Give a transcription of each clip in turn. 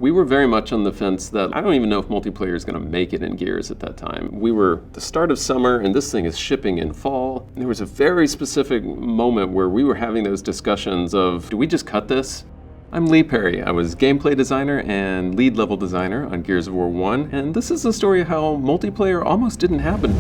We were very much on the fence that I don't even know if multiplayer is going to make it in Gears at that time. We were the start of summer and this thing is shipping in fall. There was a very specific moment where we were having those discussions of, do we just cut this? I'm Lee Perry. I was gameplay designer and lead level designer on Gears of War 1, and this is the story of how multiplayer almost didn't happen.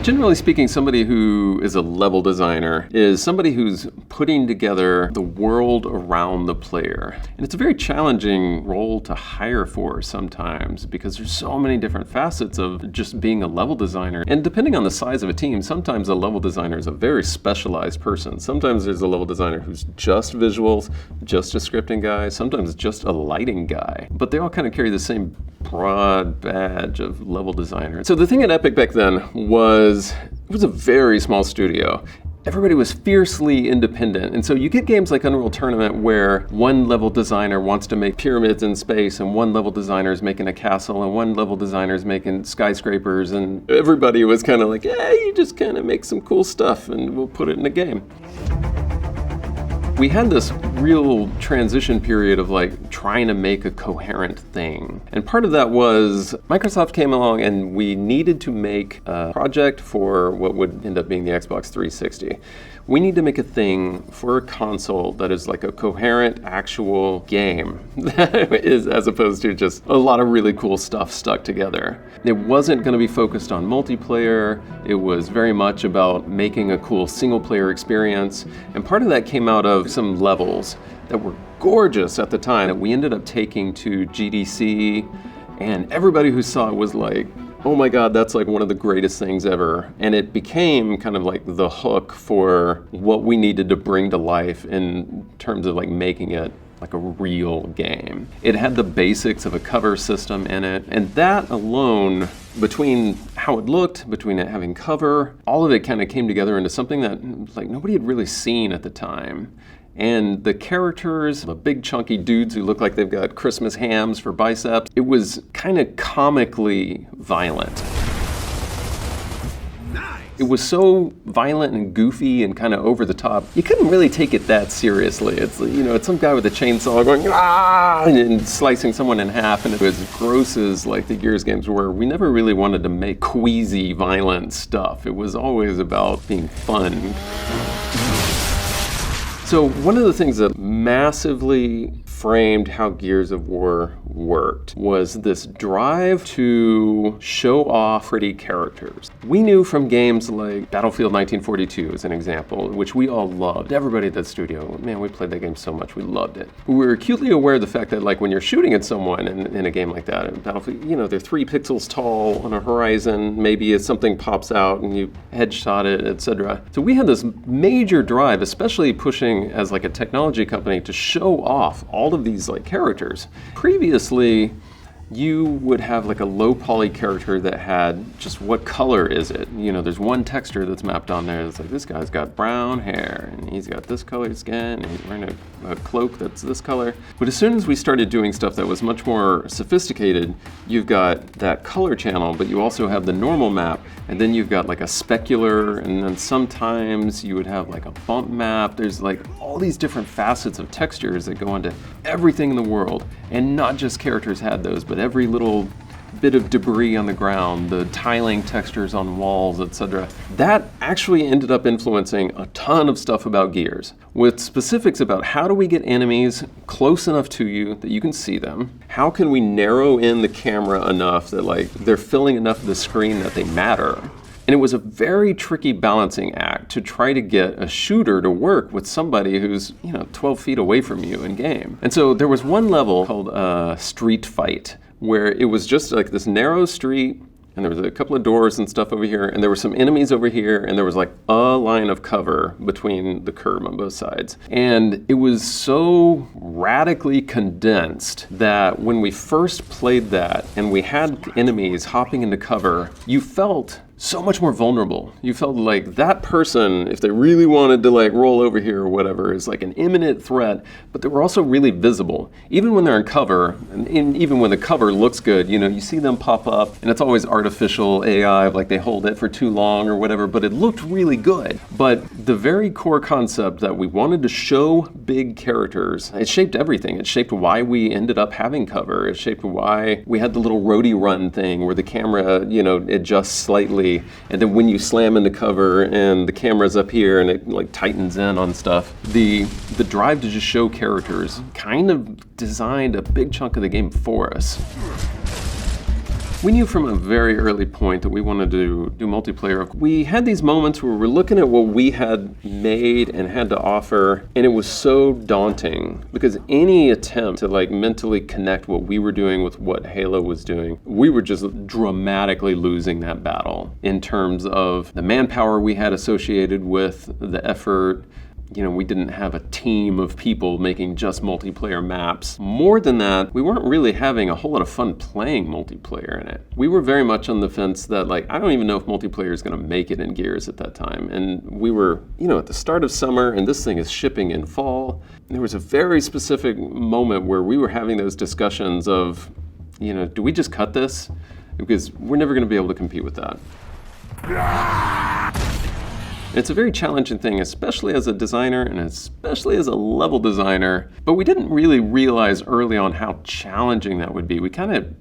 Generally speaking, somebody who is a level designer is somebody who's putting together the world around the player. And it's a very challenging role to hire for sometimes because there's so many different facets of just being a level designer. And depending on the size of a team, sometimes a level designer is a very specialized person. Sometimes there's a level designer who's just visuals, just a scripting guy, sometimes just a lighting guy. But they all kind of carry the same broad badge of level designer. So the thing at Epic back then was, it was a very small studio. Everybody was fiercely independent. And so you get games like Unreal Tournament where one level designer wants to make pyramids in space and one level designer is making a castle and one level designer is making skyscrapers, and everybody was kind of like, yeah, you just kind of make some cool stuff and we'll put it in a game. We had this real transition period of like trying to make a coherent thing. And part of that was Microsoft came along and we needed to make a project for what would end up being the Xbox 360. We need to make a thing for a console that is like a coherent actual game that is, as opposed to just a lot of really cool stuff stuck together. It wasn't going to be focused on multiplayer. It was very much about making a cool single player experience. And part of that came out of some levels that were gorgeous at the time that we ended up taking to GDC, and everybody who saw it was like, oh my God, that's like one of the greatest things ever. And it became kind of like the hook for what we needed to bring to life in terms of like making it like a real game. It had the basics of a cover system in it, and that alone, between how it looked, between it having cover, all of it kind of came together into something that like nobody had really seen at the time. And the characters, the big chunky dudes who look like they've got Christmas hams for biceps, it was kind of comically violent. Nice. It was so violent and goofy and kind of over the top, you couldn't really take it that seriously. It's, you know, it's some guy with a chainsaw going, ah, and slicing someone in half. And it was as gross as like the Gears games were. We never really wanted to make queasy, violent stuff. It was always about being fun. So one of the things that massively framed how Gears of War worked was this drive to show off pretty characters. We knew from games like Battlefield 1942 as an example, which we all loved. Everybody at that studio, man, we played that game so much, we loved it. We were acutely aware of the fact that like when you're shooting at someone in a game like that, in Battlefield, you know, they're 3 pixels tall on a horizon, maybe if something pops out and you headshot it, etc. So we had this major drive, especially pushing as like a technology company to show off all of these like characters. Previously, you would have like a low poly character that had just what color is it? You know, there's one texture that's mapped on there that's like, this guy's got brown hair and he's got this colored skin and he's wearing a cloak that's this color. But as soon as we started doing stuff that was much more sophisticated, you've got that color channel, but you also have the normal map, and then you've got like a specular, and then sometimes you would have like a bump map. There's like all these different facets of textures that go into everything in the world, and not just characters had those, but every little bit of debris on the ground, the tiling textures on walls, etc. That actually ended up influencing a ton of stuff about Gears, with specifics about how do we get enemies close enough to you that you can see them? How can we narrow in the camera enough that like they're filling enough of the screen that they matter? And it was a very tricky balancing act to try to get a shooter to work with somebody who's, you know, 12 feet away from you in game. And so there was one level called Street Fight, where it was just like this narrow street, and there was a couple of doors and stuff over here, and there were some enemies over here, and there was like a line of cover between the curb on both sides. And it was so radically condensed that when we first played that and we had enemies hopping into cover, you felt so much more vulnerable. You felt like that person, if they really wanted to like roll over here or whatever, is like an imminent threat, but they were also really visible. Even when they're in cover, and even when the cover looks good, you see them pop up, and it's always artificial AI, like they hold it for too long or whatever, but it looked really good. But the very core concept that we wanted to show big characters, it shaped everything. It shaped why we ended up having cover. It shaped why we had the little roadie run thing where the camera, adjusts slightly. And then when you slam into cover and the camera's up here and it like tightens in on stuff, the drive to just show characters kind of designed a big chunk of the game for us. We knew from a very early point that we wanted to do multiplayer. We had these moments where we're looking at what we had made and had to offer, and it was so daunting because any attempt to like mentally connect what we were doing with what Halo was doing, we were just dramatically losing that battle in terms of the manpower we had associated with the effort. We didn't have a team of people making just multiplayer maps. More than that, we weren't really having a whole lot of fun playing multiplayer in it. We were very much on the fence that I don't even know if multiplayer is going to make it in Gears at that time. And we were, at the start of summer, and this thing is shipping in fall. There was a very specific moment where we were having those discussions of, do we just cut this? Because we're never going to be able to compete with that. It's a very challenging thing, especially as a designer and especially as a level designer, but we didn't really realize early on how challenging that would be. We kind of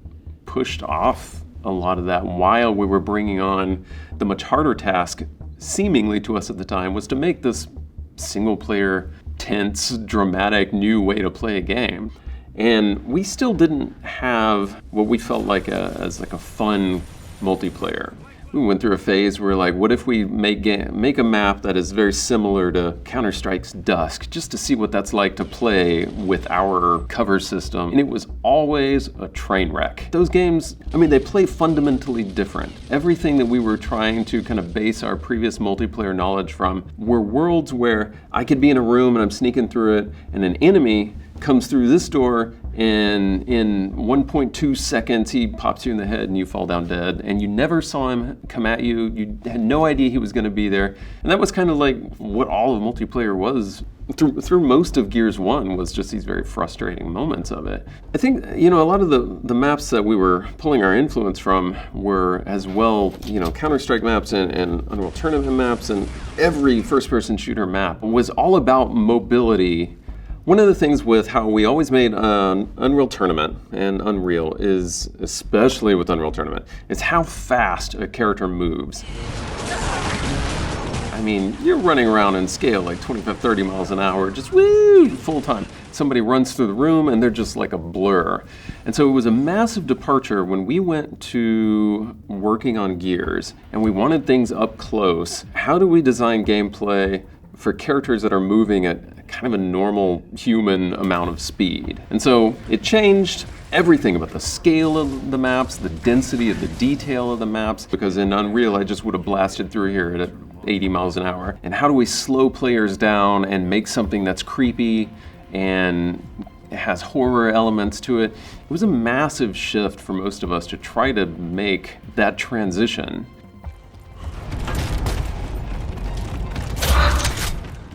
pushed off a lot of that while we were bringing on the much harder task, seemingly to us at the time, was to make this single player, tense, dramatic, new way to play a game. And we still didn't have what we felt like as a fun multiplayer. We went through a phase where what if we make a map that is very similar to Counter-Strike's Dusk, just to see what that's like to play with our cover system. And it was always a train wreck. Those games, they play fundamentally different. Everything that we were trying to kind of base our previous multiplayer knowledge from were worlds where I could be in a room and I'm sneaking through it, and an enemy comes through this door, and in 1.2 seconds he pops you in the head and you fall down dead, and you never saw him come at you. You had no idea he was going to be there. And that was kind of like what all of multiplayer was through most of Gears 1, was just these very frustrating moments of it. I think, a lot of the maps that we were pulling our influence from were as well, Counter-Strike maps and Unreal Tournament maps, and every first-person shooter map was all about mobility. One of the things with how we always made Unreal Tournament and Unreal is, especially with Unreal Tournament, is how fast a character moves. You're running around in scale like 25, 30 miles an hour, just woo, full time. Somebody runs through the room and they're just like a blur. And so it was a massive departure when we went to working on Gears and we wanted things up close. How do we design gameplay for characters that are moving at kind of a normal human amount of speed? And so it changed everything about the scale of the maps, the density of the detail of the maps, because in Unreal I just would have blasted through here at 80 miles an hour. And how do we slow players down and make something that's creepy and has horror elements to it? It was a massive shift for most of us to try to make that transition.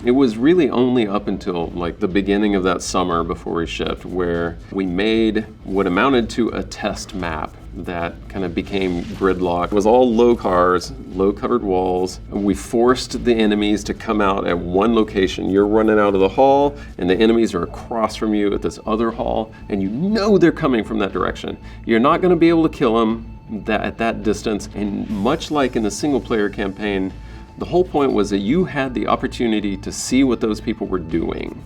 It was really only up until the beginning of that summer before we shipped where we made what amounted to a test map that kind of became Gridlock. It was all low cars, low covered walls. We forced the enemies to come out at one location. You're running out of the hall and the enemies are across from you at this other hall, and they're coming from that direction. You're not going to be able to kill them at that distance, and much like in the single player campaign, the whole point was that you had the opportunity to see what those people were doing.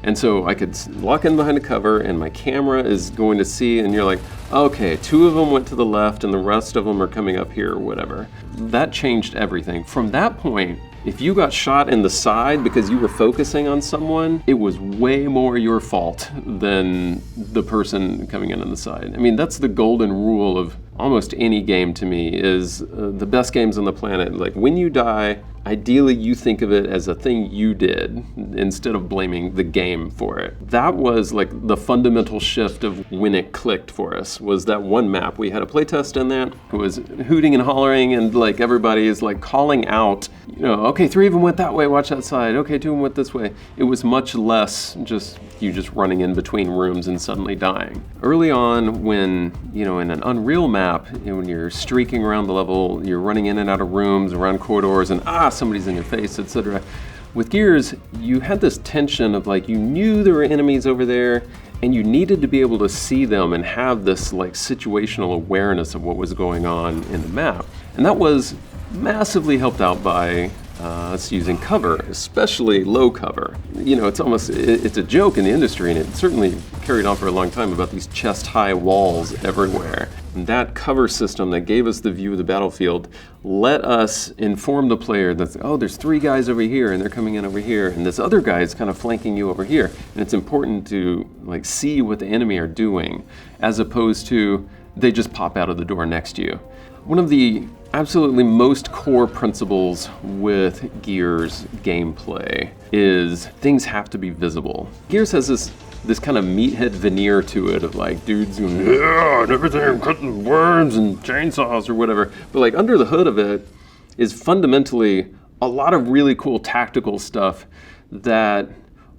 And so I could lock in behind a cover and my camera is going to see, and you're like, okay, 2 of them went to the left and the rest of them are coming up here or whatever. That changed everything. From that point, If you got shot in the side because you were focusing on someone, it was way more your fault than the person coming in on the side. I mean, that's the golden rule of almost any game to me, is the best games on the planet. Like, when you die, ideally you think of it as a thing you did instead of blaming the game for it. That was like the fundamental shift of when it clicked for us, was that one map. We had a playtest in that. It was hooting and hollering, and like everybody is like calling out, you know, okay, 3 of them went that way, watch that side. Okay, 2 of them went this way. It was much less just you just running in between rooms and suddenly dying. Early on, when, you know, in an Unreal map, you know, when you're streaking around the level, you're running in and out of rooms, around corridors, and somebody's in your face, etc. With Gears, you had this tension of like, you knew there were enemies over there, and you needed to be able to see them and have this like situational awareness of what was going on in the map. And that was massively helped out by us using cover, especially low cover. You know, it's a joke in the industry, and it certainly carried on for a long time, about these chest-high walls everywhere. And that cover system that gave us the view of the battlefield let us inform the player that, oh, there's 3 guys over here, and they're coming in over here, and this other guy is kind of flanking you over here. And it's important to like see what the enemy are doing, as opposed to they just pop out of the door next to you. One of the absolutely most core principles with Gears gameplay is things have to be visible. Gears has this kind of meathead veneer to it of like dudes going, yeah, and everything, cutting worms and chainsaws or whatever. But like under the hood of it is fundamentally a lot of really cool tactical stuff that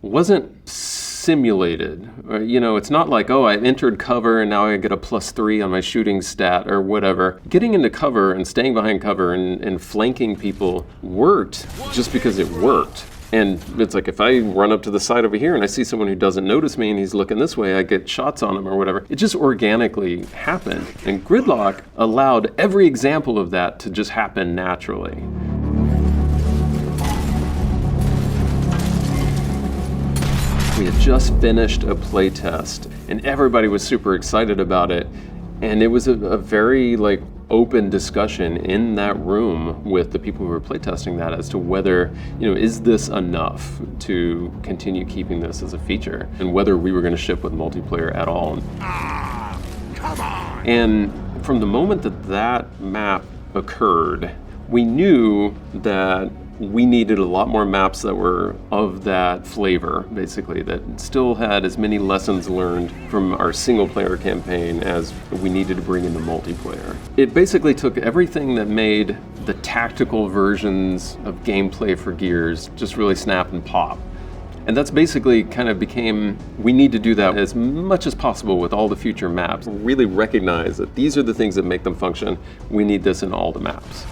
wasn't simulated. Or, you know, it's not like, oh, I entered cover and now I get a +3 on my shooting stat or whatever. Getting into cover and staying behind cover and flanking people worked just because it worked. And it's like, if I run up to the side over here and I see someone who doesn't notice me and he's looking this way, I get shots on him or whatever. It just organically happened. And Gridlock allowed every example of that to just happen naturally. We had just finished a play test, and everybody was super excited about it. And it was a very like open discussion in that room with the people who were playtesting that as to whether, you know, is this enough to continue keeping this as a feature, and whether we were going to ship with multiplayer at all. Come on! And from the moment that map occurred, we knew that we needed a lot more maps that were of that flavor, basically, that still had as many lessons learned from our single-player campaign as we needed to bring into multiplayer. It basically took everything that made the tactical versions of gameplay for Gears just really snap and pop. And that's basically kind of became, we need to do that as much as possible with all the future maps. Really recognize that these are the things that make them function. We need this in all the maps.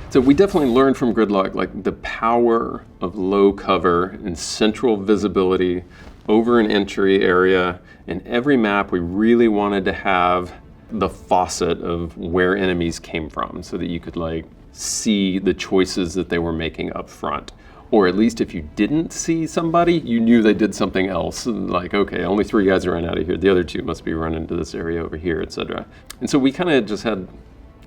So we definitely learned from Gridlock like the power of low cover and central visibility over an entry area. In every map, we really wanted to have the faucet of where enemies came from, so that you could like see the choices that they were making up front. Or at least if you didn't see somebody, you knew they did something else. Like, okay, only 3 guys ran out of here. The other 2 must be running to this area over here, etc. And so we kind of just had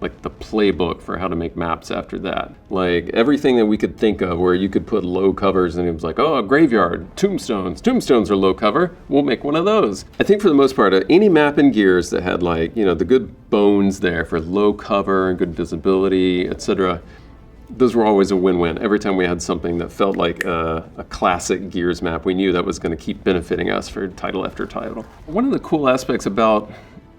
like the playbook for how to make maps after that. Like everything that we could think of where you could put low covers, and it was like, oh, a graveyard, tombstones. Tombstones are low cover. We'll make one of those. I think for the most part, any map in Gears that had like, you know, the good bones there for low cover and good visibility, etc., those were always a win-win. Every time we had something that felt like a classic Gears map, we knew that was going to keep benefiting us for title after title. One of the cool aspects about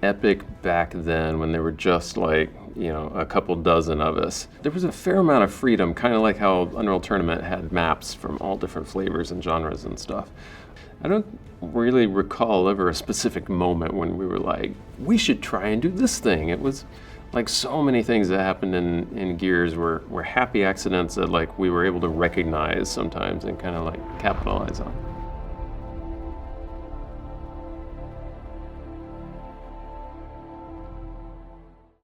Epic back then, when there were just like, you know, a couple dozen of us, there was a fair amount of freedom, kind of like how Unreal Tournament had maps from all different flavors and genres and stuff. I don't really recall ever a specific moment when we were like, we should try and do this thing. It was like so many things that happened in Gears were happy accidents that like we were able to recognize sometimes and kind of like capitalize on.